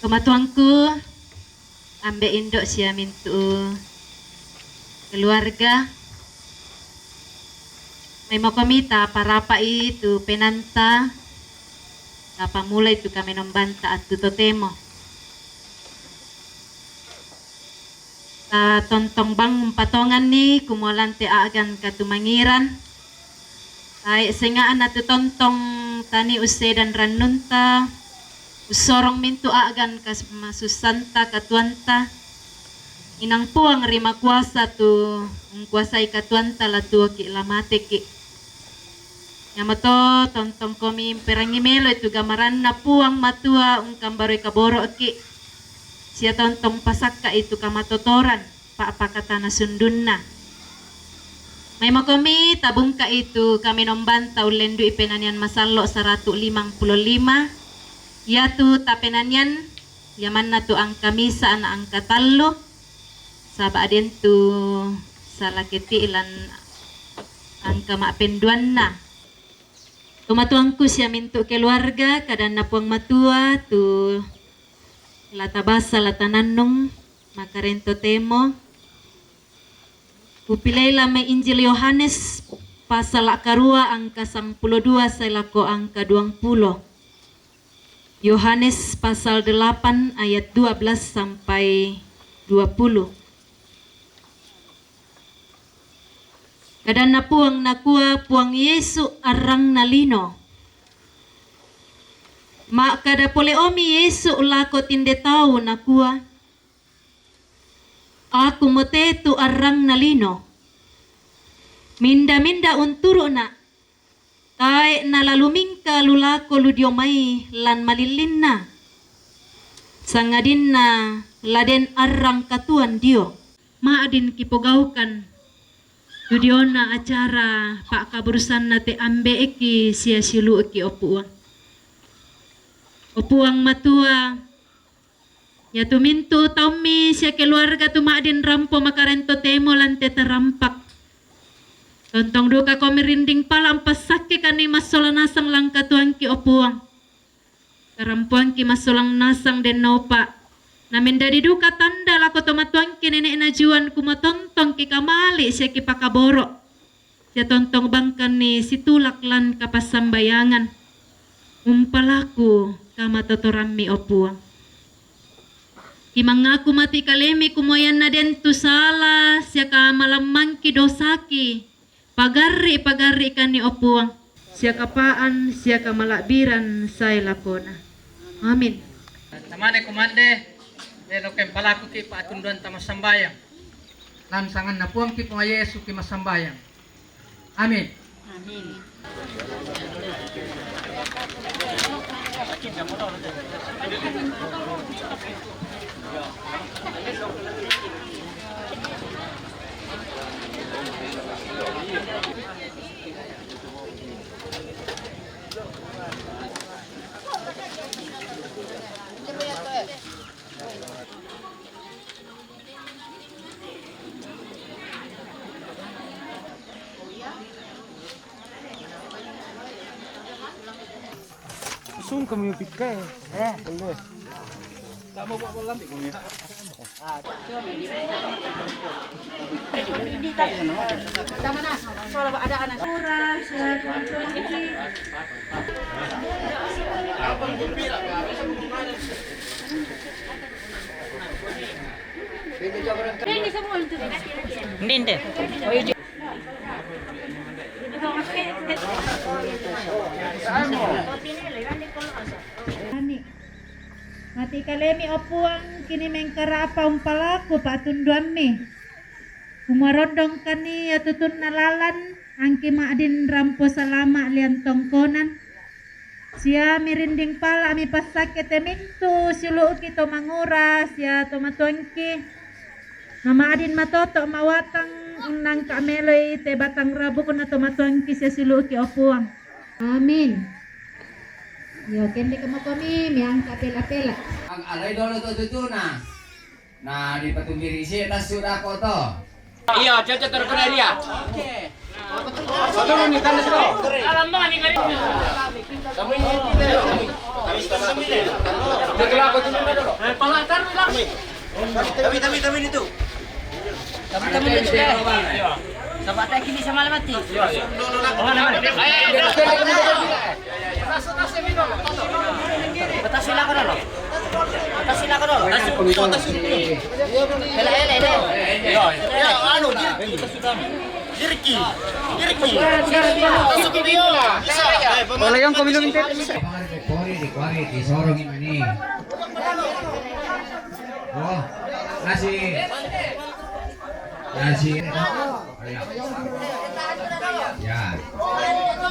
Tumatuangku, ambe indok siya mintu keluarga. May makomita para pa itu penanta. Tapa mulai itu kami nombanta at tutotemo. Tontong bang patongan ni kumulan ti agan katumangiran. Ay sengaan na tontong tani usedan ranunta. Usorong mintu agan kas masusanta katuanta. Inang puang rima kuasa tu kuasai katuanta la tu ki lamate ki. Yamato tontong komi perangi melo itu gamaran na puang matua kambaroy kaboro ki. Siya tontong pasaka itu kamatotoran pa kata na sundun na. May makomi tabung ka itu kami nombanta ulendu ipenanyan masalo 155. Yatu tapenanyan yaman na tu ang kamisa na ang katalo saba adin tu salakiti ilan ang kamapenduan na. Tumatuangku siya mintu keluarga kadan na puang matua tu latabasa latananong makarento temo. Pupilay may Injil Yohanes pasal akarua angka 12 sa lako angka 20. Yohanes pasal 8 ayat 12 sampai 20. Kadan na puang nakua puang Yesu arang nalino. Ma kada pole omi Yesu lako tinde tau nakua. Aku mote tu arang nalino. Minda-minda unturo na. Kay nalaluming ka lulako ludiomay lan malilin na. Sangadin na laden arang katuan dio. Maadin kipogaukan. Ludio na acara pak kaburusan na te ambe eki siya silu eki opuang. Opuang matua. Ya tumintu taumi siya keluarga tumaadin rampo makarento temo lan te terampak. Tontong duka ko merinding pala ang pasake kani masolang nasang lang katuang ki opuang. Karampuang ki masolang nasang den nopa. Namin dari duka tanda lako tomatuang ki nenek na juan kumatontong ki kamali siya ki pakaboro. Siya tontong bangkan ni situlak lan kapasambayangan. Umpalaku kamatotorami opuang. Kimangaku mati kalemi kumoyan na den tu sala siya ka malamang ki dosaki. Pagari kan ni opuang. Siya kapaan, siya kamalakbiran sa ilakona. Amin. Tamane kumande, deno kem palaku ki paatunduan tamasambayang. Lansangan na puang ki mga Yesu ki masambayang. Amin. Amin. Sung kami pikai. Boleh. Tak mau buat lambi kami. Tama na. Soal ada anak. Murah, Hindi. Mati kalemi opuang kini mengkarapa umpalaku patunduan mi. Umarondong kani atutun nalalan angki maadin rampo salama lian tongkonan. Siya mirinding pala ami pasake temintu silu kito mangura siya tomatuangki. Nama adin matoto mawatang unang kameloy te batang rabu kuna tomatuangki siya silu ki opuang. Amin. Yo kendi kamo kami miang kapela-pela. Ang alay dolo to na di patumiri siya tas sudah ko to. Iya, cocok terkena dia. Satu ni tandas ko. Alam mo, ani ka rin. Kami ni Tabi itu. Tabi itu deh. Sabat tayo kini sa malamati. Batas sila ko na lo. Batas sila ko na lo. Ano? Jirki. Wala yung kumilong inte. Kuari di kuari di sorong ini. Oh, nasi. Ya.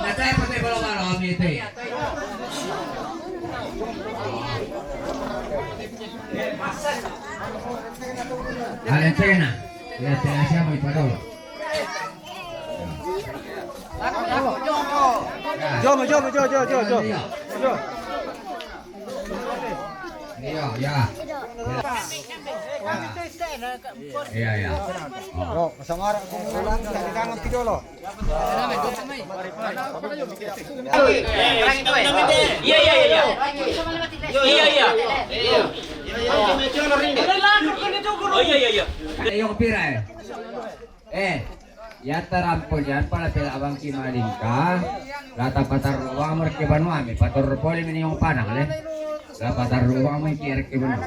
Natay patay balong itu. Alentena. Alentena siapa ipadol? Jom. Iya, ya. Iya. Bro, masang arah kung ulang sa ligangan tidolo. Yung pira ya terampol yan pala pila abang kimaling ka. Lata patar ruang merkeban mami pator poli mini yung panang le. Lata patar ruang mo kier keban.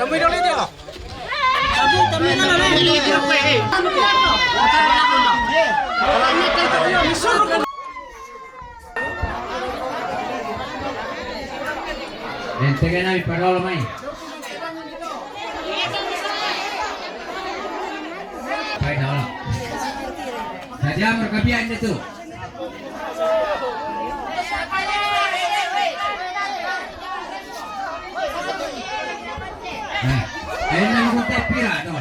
Tamboy dong itu. Ente que na mi parolo mai. Baik dah. Saja merkabian itu. Enak kita pira tu.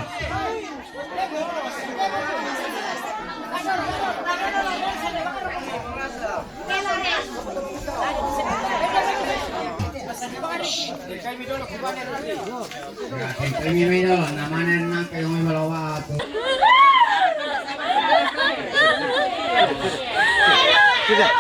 Kami dulu, namanya nak kayu melawa tu. Tidak.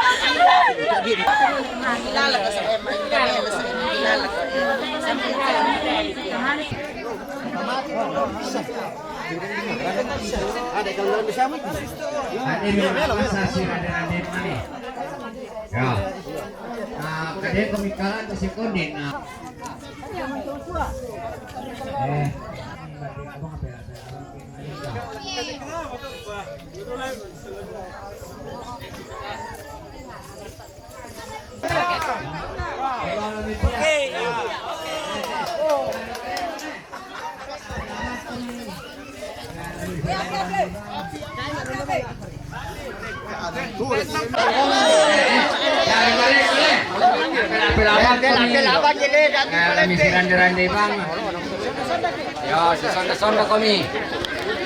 Ada kalau bisa mah. Ada memang sasi ada mana? Ya. Kadang komikalan tu si konin. Misiran dirandai bang. Ya, sonda kami.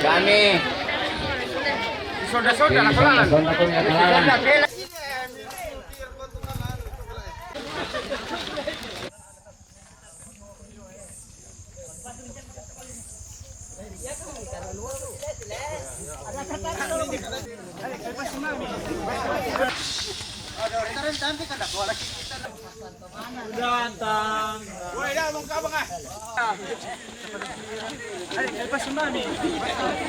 Kami. Sonda kami akalalan. Gantang. Woi, dah mau ka bang ah. Lepas si mami.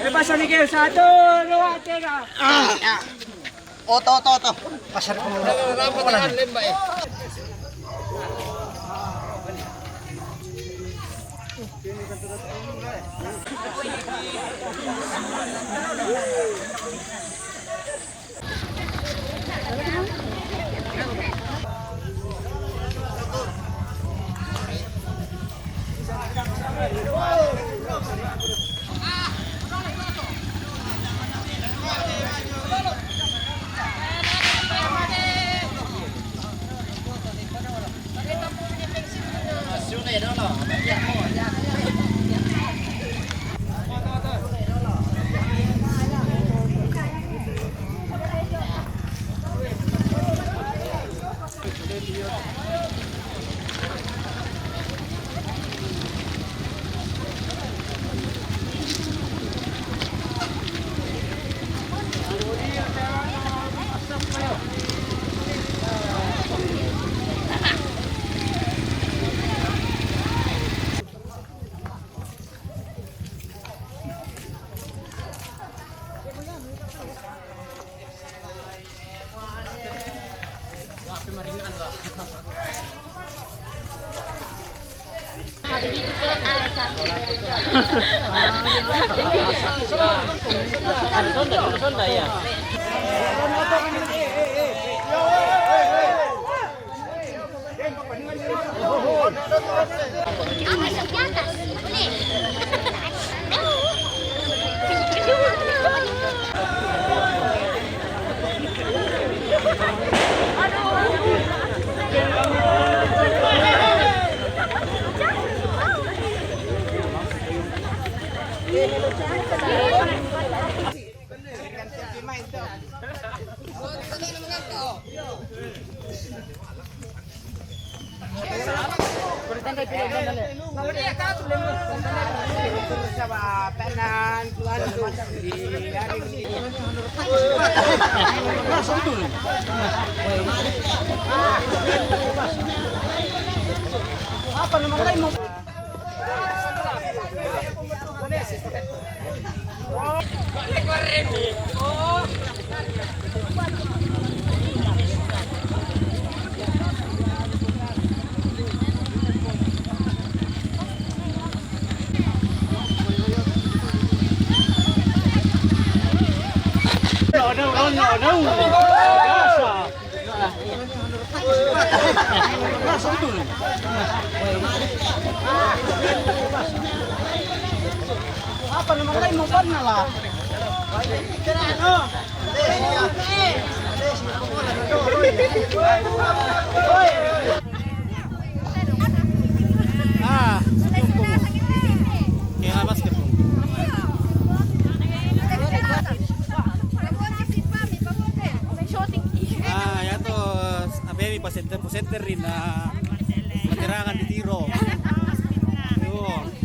Lepas ni ke 1 2 3. Oto. Pasar ko muna. Dapat lemba eh. Yato, abemi pa center rin na matirangan di tiro. Yo.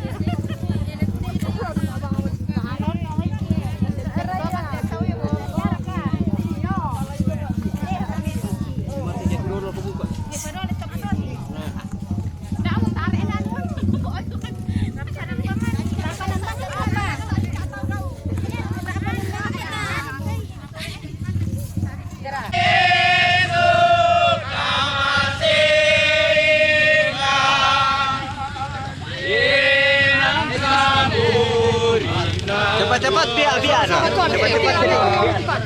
Cepat-cepat biar. Cepat-cepat.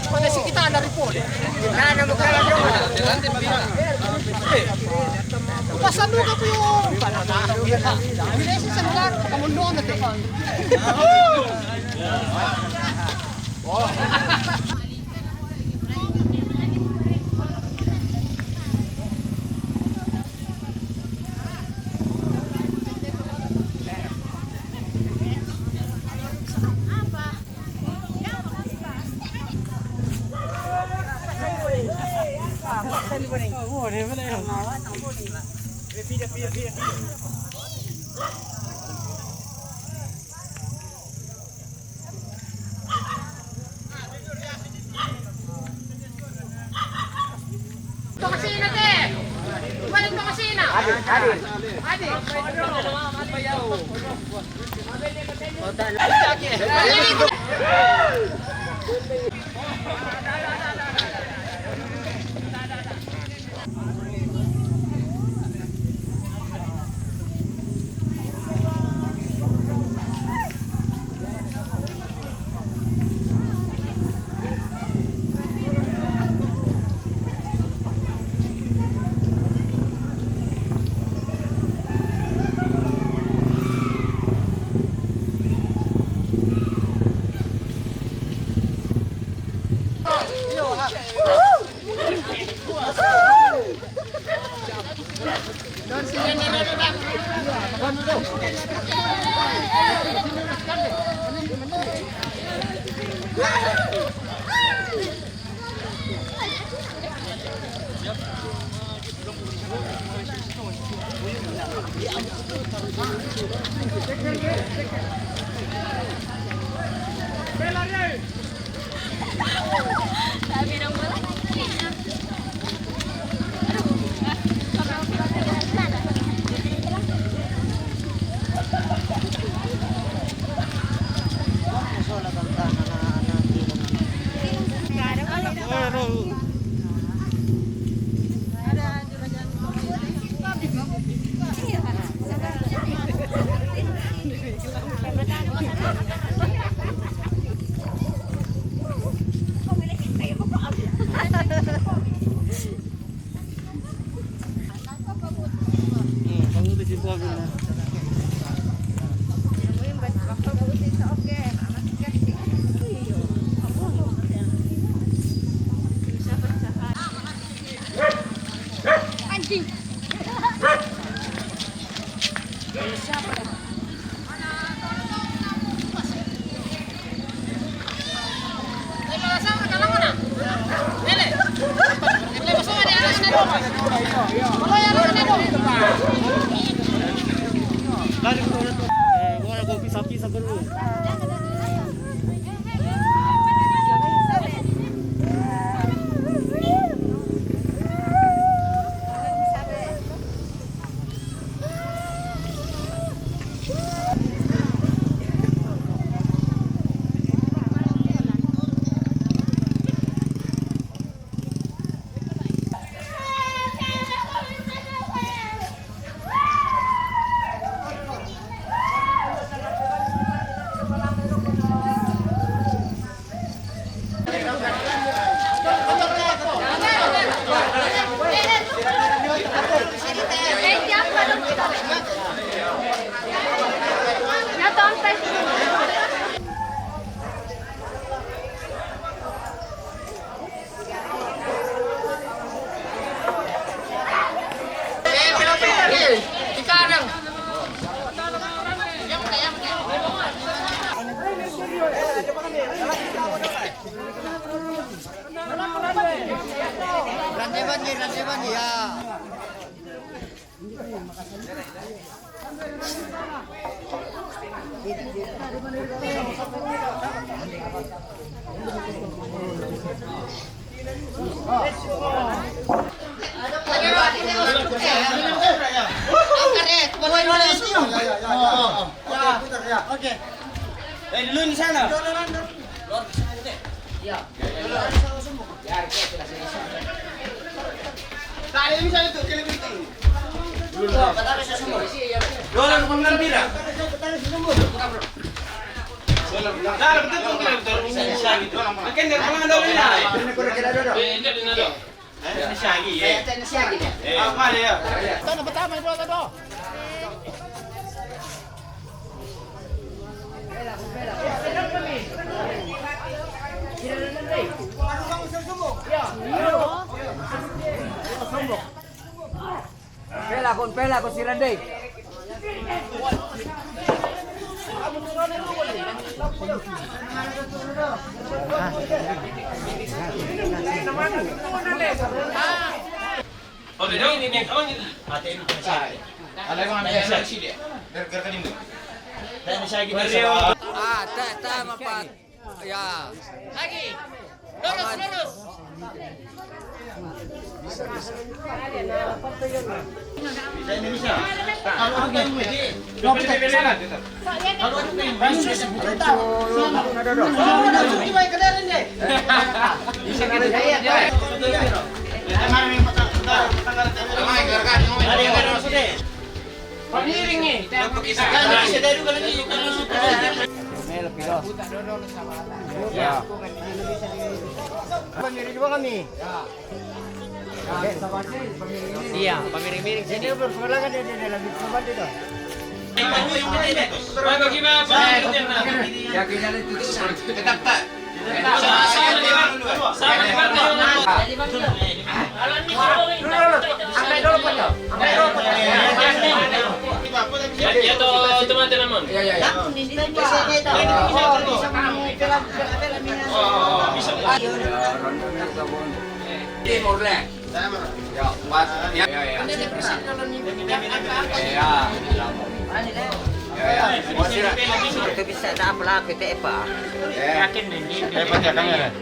Kondisi kita ada report. Pasan dulu ko yung Hindi si celular, kamundo na te. Kusina te. Balik mo kusina. Adik. Wala ko pisa-pisa dulu. Randeban ya. Dulu di sana. Tayo misalnya tuh, kalian penting. Dolar penggal bira. Nah, betul tuh kalian bisa gitu. Mungkin dari mana dong ini? Ini di mana? Ini syagi ya. Ini syagi ya. Mana ya? Tanah pertama itu ada. Pela kon si Randy. Oh, ini kawan ini. Atin saya. Ada yang ambil saya sih dia. Biar kan ini. Saya gini sama. Tak mapat. Ya. Lagi. Lurus. Bisa Indonesia. Kalau ada yang ini. Kalau ada yang Iya, pemiring-miring sini berseberangan dia lagi sobat itu. tetap tak. Timur leh. Ya, pas. Ya. Itu bisa tak apa PT apa? Yakin nih. Hebat ya kamera.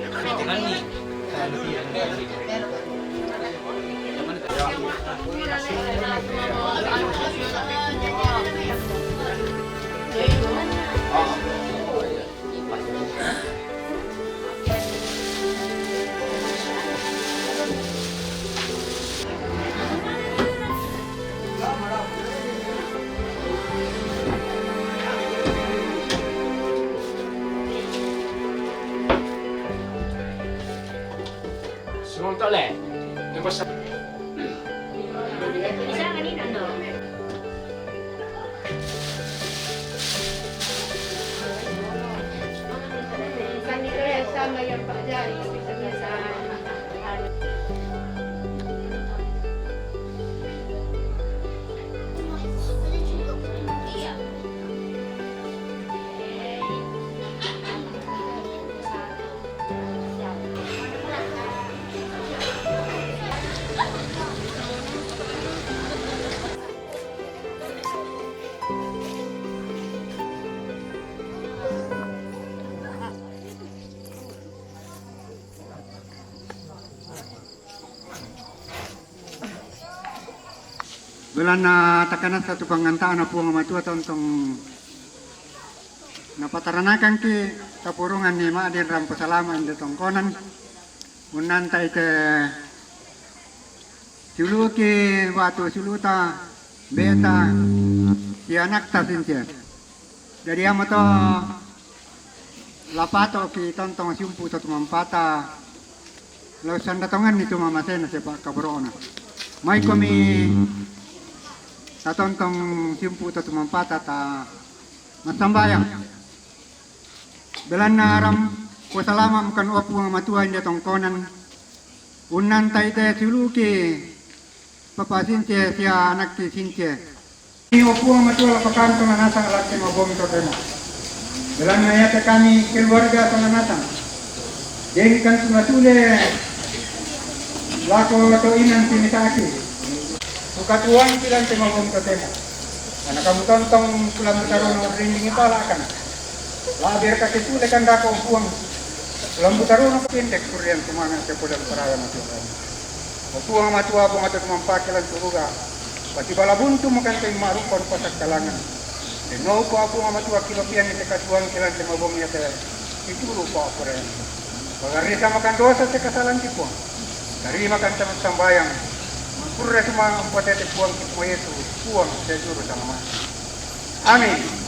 Semoga leh. Terus sama yang Pak Jari bisa Bulan na takanan sa tupangantaan na po nga matua tontong napataranakan ki tapurungan ni Maadin Rampo Salaman de tongkonan unan tay te suluki watu suluta beta si anak ta sinche jadi amo to lapato ki tontong sumpu to tumampata lo sandatongan ni tumamasen sa kaborona may kami tatontong simpu to tumampata ta masambayang belan na aram ko salama kan opu nga matuan de tongkonan unan taite suluki papasinche sia anak ti sinche ni opu nga matua pakan to nanasa alak mabom to temo belan na yate kami keluarga to nanasa jadi kan sumatule lako to inan simitaki Sukatuan bilang temanggung ke temo. Anak kamu tontong pulang bertaruh nomor rinding itu alakan. Lah biar kaki itu lekan dako buang. Pulang bertaruh nomor pendek kurian semangat ke pulang perawan itu. Buang matua buang atau mempakai lan suruga. Pasti bala buntu makan kain marukon pasak kalangan. No po apu nga matua kilopian ite katuang kilan te mabong ya te ituru po apu ren. Pagarisa makan dosa te kasalan ti po. Dari makan tamat sambayang. Mangkurre suma potete puang ki po Yesus puang te juru sama. Amin.